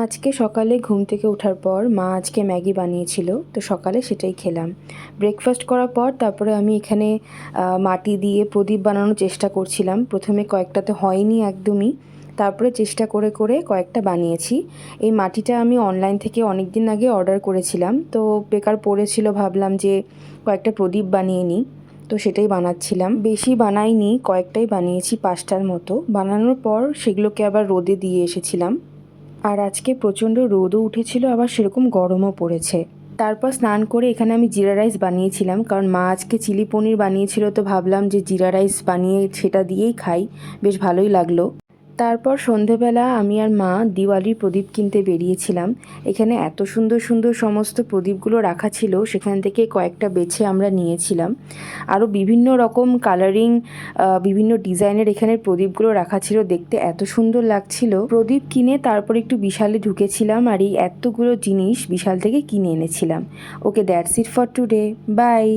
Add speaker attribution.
Speaker 1: আজকে সকালে ঘুম থেকে ওঠার পর মা আজকে ম্যাগি বানিয়েছিল, তো সকালে সেটাই খেলাম। ব্রেকফাস্ট করার পর তারপরে আমি এখানে মাটি দিয়ে প্রদীপ বানানোর চেষ্টা করছিলাম। প্রথমে কয়েকটাতে হয়নি একদমই, তারপরে চেষ্টা করে করে কয়েকটা বানিয়েছি। এই মাটিটা আমি অনলাইন থেকে অনেক দিন আগে অর্ডার করেছিলাম, তো বেকার পড়েছিল, ভাবলাম যে কয়েকটা প্রদীপ বানিয়ে নিই, তো সেটাই বানাচ্ছিলাম। বেশি বানাইনি, কয়েকটাই বানিয়েছি, 5টার মতো। বানানোর পর সেগুলোকে আবার রোদে দিয়ে এসেছিলাম। আর আজকে প্রচণ্ড রোদও উঠেছিল, আবার সেরকম গরমও পড়েছে। তারপর স্নান করে এখানে আমি জিরা রাইস বানিয়েছিলাম, কারণ মা আজকে চিলি পনির বানিয়েছিল, তো ভাবলাম যে জিরা রাইস বানিয়ে সেটা দিয়েই খাই, বেশ ভালোই লাগলো। তারপর সন্ধেবেলা আমি আর মা দিওয়ালির প্রদীপ কিনতে বেরিয়েছিলাম। এখানে এত সুন্দর সুন্দর সমস্ত প্রদীপগুলো রাখা ছিল, সেখান থেকে কয়েকটা বেছে আমরা নিয়েছিলাম। আরও বিভিন্ন রকম কালারিং, বিভিন্ন ডিজাইনের এখানে প্রদীপগুলো রাখা ছিল, দেখতে এত সুন্দর লাগছিল। প্রদীপ কিনে তারপর একটু বিশালে ঢুকেছিলাম, আর এই এতগুলো জিনিস বিশাল থেকে কিনে এনেছিলাম। Okay, that's it for today, by.